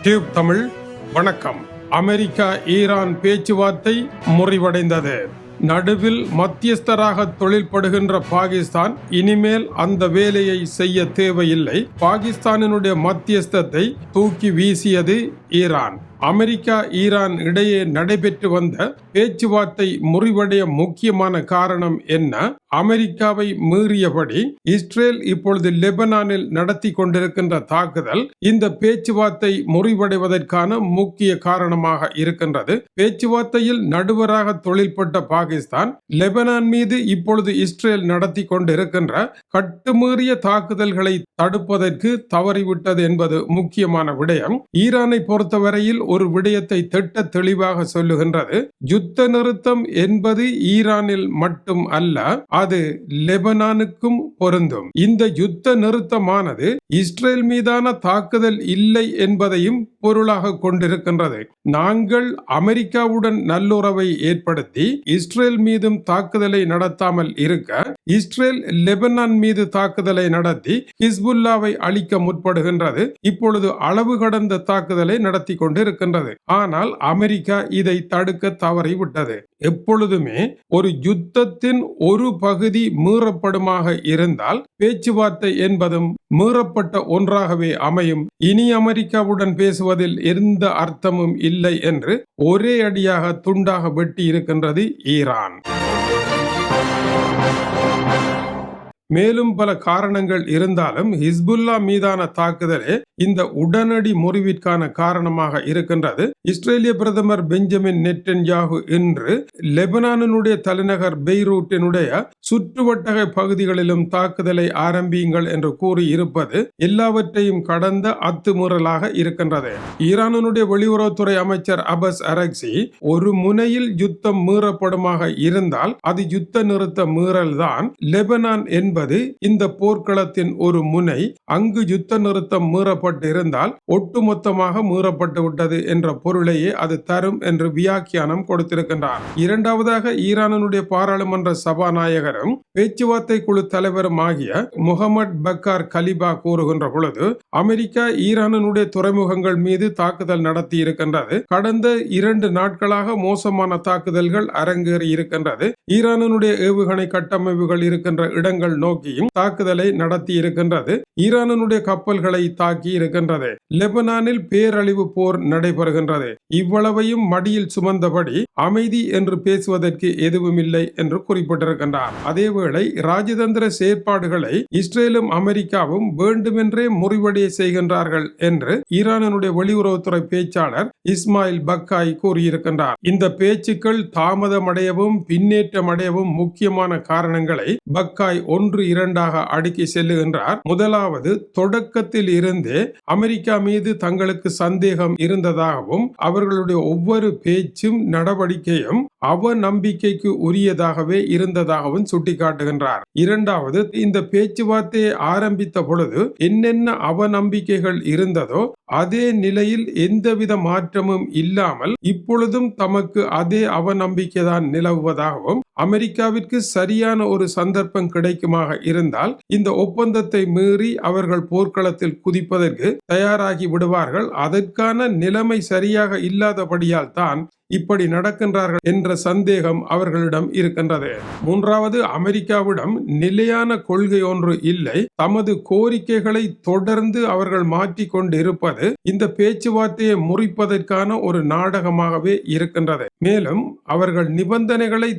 Tube Tamil வணக்கம். America Iran பேச்சுவார்த்தை முறிவடைந்தது. நடுவில் மத்தியஸ்தராக தொழில்படுகின்ற பாகிஸ்தான் இனிமேல் அந்த வேலையை செய்ய தேவையில்லை. பாகிஸ்தானினுடைய மத்தியஸ்தத்தை தூக்கி வீசியது ஈரான். அமெரிக்கா ஈரான் இடையே நடைபெற்று வந்த பேச்சுவார்த்தை முறிவடைய முக்கியமான காரணம் என்ன? அமெரிக்காவை மீறியபடி இஸ்ரேல் இப்பொழுது லெபனானில் நடத்தி கொண்டிருக்கின்ற தாக்குதல் இந்த பேச்சுவார்த்தை முறிவடைவதற்கான முக்கிய காரணமாக இருக்கின்றது. பேச்சுவார்த்தையில் நடுவராக தொழில்பட்ட பாகிஸ்தான் லெபனான் மீது இப்பொழுது இஸ்ரேல் நடத்தி கொண்டிருக்கின்ற கட்டுமீறிய தாக்குதல்களை தடுப்பதற்கு தவறிவிட்டது என்பது முக்கியமான விடயம். ஈரானை பொறுத்தவரையில் ஒரு விடயத்தை திட்ட தெளிவாக சொல்லுகின்றது. யுத்த நிறுத்தம் என்பது ஈரானில் மட்டும் அல்ல, அது லெபனானுக்கும் பொருந்தும். இந்த யுத்த நிறுத்தமானது இஸ்ரேல் மீதான தாக்குதல் இல்லை என்பதையும் பொருளாக கொண்டிருக்கின்றது. நாங்கள் அமெரிக்காவுடன் நல்லுறவை ஏற்படுத்தி இஸ்ரேல் மீதும் தாக்குதலை நடத்தாமல் இருக்க, இஸ்ரேல் லெபனான் மீது தாக்குதலை நடத்தி ஹிஸ்புல்லாவை அழிக்க முற்படுகின்றது. இப்பொழுது அளவு கடந்த தாக்குதலை நடத்தி கொண்டிருக்கின்றது. ஆனால் அமெரிக்கா இதை தடுக்க தவறிவிட்டது. எப்பொழுதுமே ஒரு யுத்தத்தின் ஒரு பகுதி மீறப்படுமாக இருந்தால் பேச்சுவார்த்தை என்பதும் மீறப்பட்ட ஒன்றாகவே அமையும். இனி அமெரிக்காவுடன் பேசுவதில் எந்த அர்த்தமும் இல்லை என்று ஒரே அடியாக துண்டாக வெட்டி இருக்கின்றது ஈரான். மேலும் பல காரணங்கள் இருந்தாலும் ஹிஸ்புல்லா மீதான தாக்குதலே இந்த உடனடி முறிவிற்கான காரணமாக இருக்கின்றது. இஸ்ரேலிய பிரதமர் பெஞ்சமின் நெட்டன்யாகு இன்று லெபனானுடைய தலைநகர் பெய்ரூட்டினுடைய சுற்றுவட்டக பகுதிகளிலும் தாக்குதலை ஆரம்பியுங்கள் என்று கூறி இருப்பது எல்லாவற்றையும் கடந்த அத்துமீறலாக இருக்கின்றது. ஈரானுடைய வெளியுறவுத்துறை அமைச்சர் அபஸ் அரக்சி ஒரு முனையில் யுத்தம் மீறப்படுமாக இருந்தால் அது யுத்த நிறுத்த மீறல் தான். லெபனான் என்பது இந்த போர்க்களத்தின் ஒரு முனை. அங்கு யுத்த நிறுத்தம் மீறப்பட்டு இருந்தால் ஒட்டுமொத்தமாக மீறப்பட்டு விட்டது என்ற பொருளையே அது தரும் என்று வியாக்கியானம் கொடுத்திருக்கின்றார். இரண்டாவதாக ஈரானுடைய பாராளுமன்ற சபாநாயகரும் பேச்சுவார்த்தை குழு தலைவரும் ஆகிய முகமது பக்கார் கலிபா கூறுகின்ற பொழுது, அமெரிக்கா ஈரானுடைய துறைமுகங்கள் மீது தாக்குதல் நடத்தி இருக்கின்றது. கடந்த 2 நாட்களாக மோசமான தாக்குதல்கள் அரங்கேறி இருக்கின்றது. ஈரானுடைய ஏவுகணை கட்டமைப்புகள் இருக்கின்ற இடங்கள் நோக்கியும் தாக்குதலை நடத்தி இருக்கின்றது. ஈரானுடைய கப்பல்களை தாக்கி இருக்கின்றது. லெபனானில் பேரழிவு போர் நடைபெறுகின்றது. இவ்வளவையும் மடியில் சுமந்தபடி அமைதி என்று பேசுவதற்கு எதுவும் இல்லை என்று குறிப்பிட்டிருக்கின்றார். அதேவேளை ராஜதந்திர செயற்பாடுகளை இஸ்ரேலும் அமெரிக்காவும் வேண்டுமென்றே முறிவடைய செய்கின்றார்கள் என்று ஈரானுடைய வெளியுறவுத்துறை பேச்சாளர் இஸ்மாயில் பக்காய் கூறியிருக்கின்றார். இந்த பேச்சுக்கள் தாமதமடையவும் பின்னேற்றமடையவும் முக்கியமான காரணங்களை பக்காய் 1-2 அடுக்கி செல்லுகின்றார். முதலாவது, தொடக்கத்தில் இருந்தே அமெரிக்கா மீது தங்களுக்கு சந்தேகம் இருந்ததாகவும் அவர்களுடைய ஒவ்வொரு பேச்சும் நடவடிக்கையும் அவநம்பிக்கைக்கு உரியதாகவே இருந்ததாகவும் சுட்டிக்காட்டுகின்றார். இரண்டாவது, இந்த பேச்சுவார்த்தையை ஆரம்பித்த பொழுது என்னென்ன அவநம்பிக்கைகள் இருந்ததோ அதே நிலையில் எந்தவித மாற்றமும் இல்லாமல் இப்பொழுதும் தமக்கு அதே அவநம்பிக்கை தான் நிலவுவதாகவும், அமெரிக்காவிற்கு சரியான ஒரு சந்தர்ப்பம் கிடைக்குமாக இருந்தால் இந்த ஒப்பந்தத்தை மீறி அவர்கள் போர்க்களத்தில் குதிப்பதற்கு தயாராகி விடுவார்கள். அதற்கான நிலைமை சரியாக இல்லாதபடியால் தான் இப்படி நடக்கின்றார்கள் என்ற சந்தேகம் அவர்களிடம் இருக்கின்றது. மூன்றாவது, அமெரிக்காவிடம் நிலையான கொள்கை ஒன்று இல்லை. தமது கோரிக்கைகளை தொடர்ந்து அவர்கள் மாற்றிக்கொண்டு இருப்பது இந்த பேச்சுவார்த்தையை முறிப்பதற்கான ஒரு நாடகமாகவே இருக்கின்றது. மேலும் அவர்கள் நிபந்தனைகளை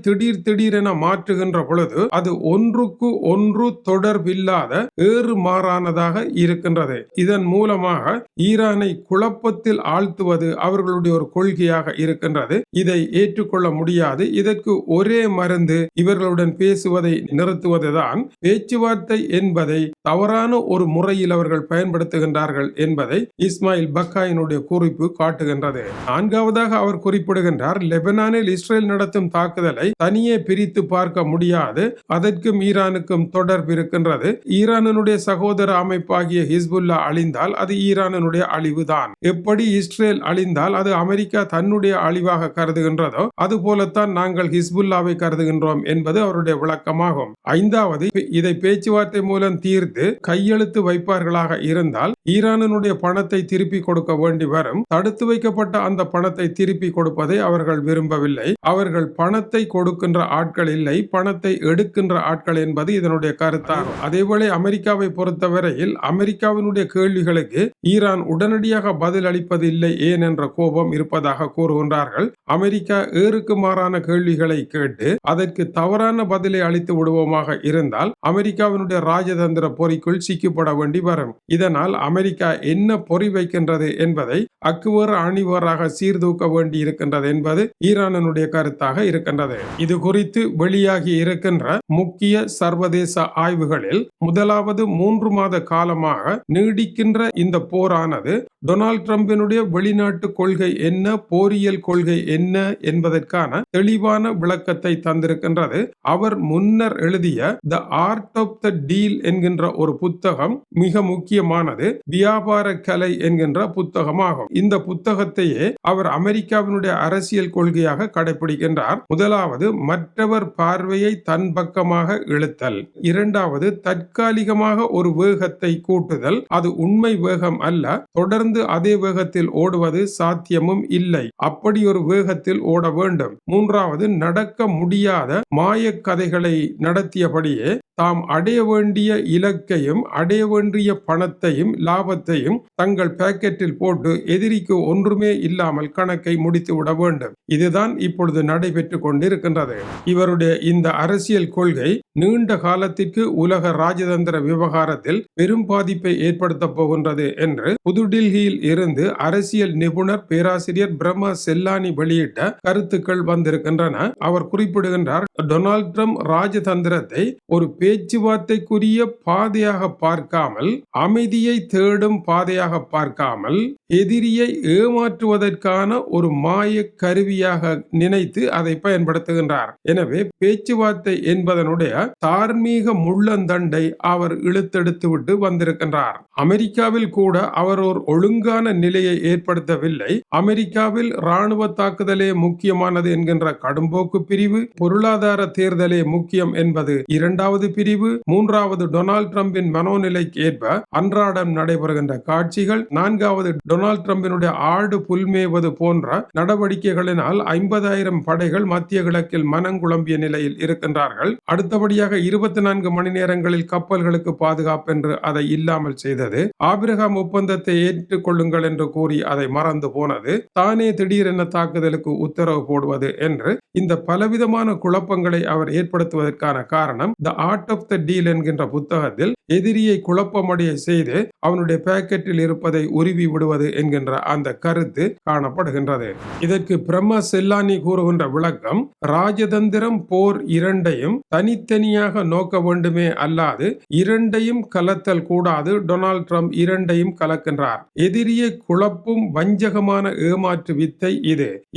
திடீரென மாற்றுகின்ற பொழுது அது ஒன்றுக்கு ஒன்று தொடர்பில்லாத ஏறு மாறானதாக இருக்கின்றது. இதன் மூலமாக ஈரானை குழப்பத்தில் ஆழ்த்துவது அவர்களுடைய ஒரு கொள்கையாக இருக்கின்றது. இதை ஏற்றுக்கொள்ள முடியாது. இதற்கு ஒரே மருந்து இவர்களுடன் பேசுவதை நிறுத்துவதுதான். பேச்சுவார்த்தை என்பதை தவறான ஒரு முறையில் அவர்கள் பயன்படுத்துகின்றார்கள் என்பதை இஸ்மாயில் பக்காயினுடைய குறிப்பு காட்டுகின்றது. நான்காவதாக அவர் குறிப்பிடுகின்றார், லெபனானில் இஸ்ரேல் நடத்தும் தாக்குதலை தனியே பிரித்து பார்க்க முடியாது. அதற்கும் ஈரானுக்கும் தொடர்பு இருக்கின்றது. ஈரானுடைய சகோதர அமைப்பாகிய ஹிஸ்புல்லா அழிந்தால் அது ஈரானுடைய அழிவுதான். எப்படி இஸ்ரேல் அழிந்தால் அது அமெரிக்கா தன்னுடைய அழிவு ஒழுங்காக கருதுகின்றதோ அதுபோலத்தான் நாங்கள் ஹிஸ்புல்லாவை கருதுகின்றோம் என்பது அவருடைய விளக்கமாகும். ஐந்தாவது, இதை பேச்சுவார்த்தை மூலம் தீர்த்து கையெழுத்து வைப்பார்களாக இருந்தால் ஈரானுடைய பணத்தை திருப்பி கொடுக்க வேண்டி வரும். தடுத்து வைக்கப்பட்ட அந்த பணத்தை திருப்பி கொடுப்பதை அவர்கள் விரும்பவில்லை. அவர்கள் பணத்தை கொடுக்கின்ற ஆட்கள் இல்லை, பணத்தை எடுக்கின்ற ஆட்கள் என்பது இதனுடைய கருத்தாகும். அதேபோல அமெரிக்காவை பொறுத்தவரையில் அமெரிக்காவினுடைய கேள்விகளுக்கு ஈரான் உடனடியாக பதில் அளிப்பது இல்லை ஏன் என்ற கோபம் இருப்பதாக கூறுகின்றார்கள். அமெரிக்கா ஏறுக்கு மாறான கேள்விகளை கேட்டு அதற்கு தவறான பதிலை அளித்து விடுவோமாக இருந்தால் அமெரிக்காவினுடைய ராஜதந்திர பொறிக்குள் சிக்கப்பட வேண்டி வரும். இதனால் அமெரிக்கா என்ன பொறி வைக்கின்றது என்பதை அக்குவேறு அணிவேறாக சீர்தூக்க வேண்டி இருக்கின்றது என்பது ஈரானுடைய கருத்தாக இருக்கின்றது. இது குறித்து வெளியாகி இருக்கின்ற முக்கிய சர்வதேச ஆய்வுகளில் முதலாவது 3 மாத காலமாக நீடிக்கின்ற இந்த போரானது டொனால்ட் ட்ரம்பினுடைய வெளிநாட்டு கொள்கை என்ன, போரியல் கொள்கை என்ன என்பதற்கான தெளிவான விளக்கத்தை தந்திருக்கின்றது. அவர் முன்னர் எழுதிய the art of the deal என்கின்ற ஒரு புத்தகம் மிக முக்கியமானது. வியாபார கலை என்கின்ற புத்தகமாகும். இந்த புத்தகத்தையே அவர் அமெரிக்காவினுடைய அரசியல் கொள்கையாக கடைபிடிக்கின்றார். முதலாவது, மற்றவர் பார்வையை தன் பக்கமாக இழுத்தல். இரண்டாவது, தற்காலிகமாக ஒரு வேகத்தை கூட்டுதல். அது உண்மை வேகம் அல்ல, தொடர்ந்து அதே வேகத்தில் ஓடுவது சாத்தியமும் இல்லை. அப்படி ஒரு வேகத்தில் ஓட வேண்டும். மூன்றாவது, நடக்க முடியாத மாய கதைகளை நடத்தியபடியே தாம் அடைய வேண்டிய இலக்கையும் அடைய வேண்டிய பணத்தையும் லாபத்தையும் தங்கள் பாக்கெட்டில் போட்டு எதிரிக்கு ஒன்றுமே இல்லாமல் கணக்கை முடித்து விட வேண்டும். இதுதான் இப்பொழுது நடைபெற்றுக் கொண்டிருக்கின்றது. இவருடைய இந்த அரசியல் கொள்கை நீண்ட காலத்திற்கு உலக ராஜதந்திர விவகாரத்தில் பெரும் பாதிப்பை ஏற்படுத்த போகின்றது என்று புதுடில்லியில் இருந்து அரசியல் நிபுணர் பேராசிரியர் பிரம்மா செல்லானி வெளியிட்ட கருத்துக்கள் வந்திருக்கின்றன. அவர் குறிப்பிடுகின்றார், டொனால்ட் ட்ரம்ப் ராஜதந்திரத்தை ஒரு பேச்சுவார்த்தைக்குரிய பாதையாக பார்க்காமல், அமைதியை தேடும் பாதையாக பார்க்காமல், எதிரியை ஏமாற்றுவதற்கான ஒரு மாய கருவியாக நினைத்து அதை பயன்படுத்துகின்றார். எனவே பேச்சுவார்த்தை என்பதனுடைய தார்மீக முள்ளந்தண்டை அவர் இழுத்தெடுத்து விட்டு வந்திருக்கின்றார். அமெரிக்காவில் கூட அவர் ஒரு ஒழுங்கான நிலையை ஏற்படுத்தவில்லை. அமெரிக்காவில் ராணுவ தாக்குதலே முக்கியமானது என்கின்ற கடும்போக்கு பிரிவு, பொருளாதார தேர்தலே முக்கியம் என்பது இரண்டாவது பிரிவு, மூன்றாவது டொனால்ட் ட்ரம்பின் மனோநிலைக்கு ஏற்ப அன்றாடம் நடைபெறுகின்ற காட்சிகள், நான்காவது டொனால்ட் ட்ரம்பினுடைய ஆடு புல்மேவது போன்ற நடவடிக்கைகளினால் 50,000 படைகள் மத்திய கிழக்கில் மனங்குழம்பிய நிலையில் இருக்கின்றார்கள். அடுத்தபடியாக 24 மணி நேரங்களில் கப்பல்களுக்கு பாதுகாப்பு என்று அதை இல்லாமல் செய்தது. ஆபிரகாம் ஒப்பந்தத்தை ஏற்றுக்கொள்ளுங்கள் என்று கூறி அதை மறந்து போனது. தானே திடீரென தாக்குதலுக்கு உத்தரவு போடுவது என்று இந்த பலவிதமான குழப்பங்களை அவர் ஏற்படுத்துவதற்கான காரணம் the art of the deal என்கின்ற புத்தகத்தில் எதிரியை குழப்பமடைய செய்து அவனுடைய பாக்கெட்டில் இருப்பதை உருவி விடுவது என்கின்ற அந்த கருத்து காணப்படுகின்றது. இதற்கு பிரம்மா செல்லானி கூறுகின்ற விளக்கம், ராஜதந்திரம் போர் இரண்டையும் தனித்தனியாக நோக்க வேண்டுமே அல்லாது இரண்டையும் கலத்தல் கூடாது. டொனால்ட் ட்ரம்ப் இரண்டையும் கலக்கின்றார். எதிரியை குழப்பும் வஞ்சகமான ஏமாற்று வித்தை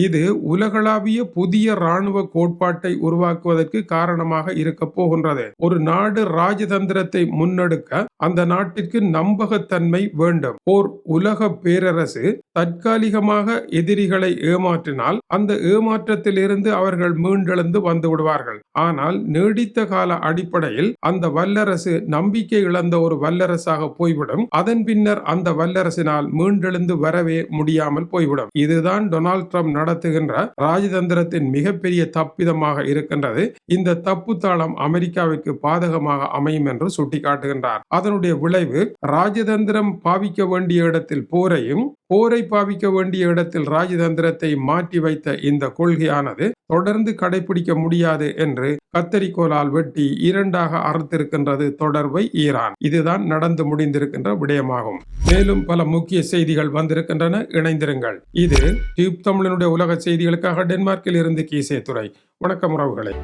இது உலகளாவிய புதிய ராணுவ கோட்பாட்டை உருவாக்குவதற்கு காரணமாக இருக்க போகின்றது. ஒரு நாடு ராஜதந்திரத்தை முன்னெடுக்க அந்த நாட்டிற்கு நம்பகத்தன்மை வேண்டும். ஓர் உலக பேரரசு தற்காலிகமாக எதிரிகளை ஏமாற்றினால் அந்த ஏமாற்றத்தில் இருந்து அவர்கள் மீண்டெழுந்து வந்து விடுவார்கள். ஆனால் நீடித்த கால அடிப்படையில் அந்த வல்லரசு நம்பிக்கை இழந்த ஒரு வல்லரசாக போய்விடும். அதன் பின்னர் அந்த வல்லரசினால் மீண்டெழுந்து வரவே முடியாமல் போய்விடும். இதுதான் டொனால்ட் ட்ரம்ப் நடத்துகின்ற ராஜதந்திரத்தின் மிகப்பெரிய தப்பிதமாக இருக்கின்றது. இந்த தப்பு தாளம் அமெரிக்காவிற்கு பாதகமாக அமையும் என்று சுட்டிக்காட்டுகின்றார். அதனுடைய விளைவு ராஜதந்திரம் பாவிக்க வேண்டிய இடத்தில் போரையும், போரை பாவிக்க வேண்டிய இடத்தில் ராஜதந்திரத்தை மாற்றி வைத்த இந்த கொள்கையானது தொடர்ந்து கடைபிடிக்க முடியாது என்று கத்தரிக்கோலால் வெட்டி இரண்டாக அறுத்திருக்கின்றது தொடர்பை ஈரான். இதுதான் நடந்து முடிந்திருக்கின்ற விடயமாகும். மேலும் பல முக்கிய செய்திகள் வந்திருக்கின்றன, இணைந்திருங்கள். இது டியூப் தமிழனுடைய உலக செய்திகளுக்காக டென்மார்க்கில் இருந்து கீசே துறை. வணக்கம் உறவுகளே.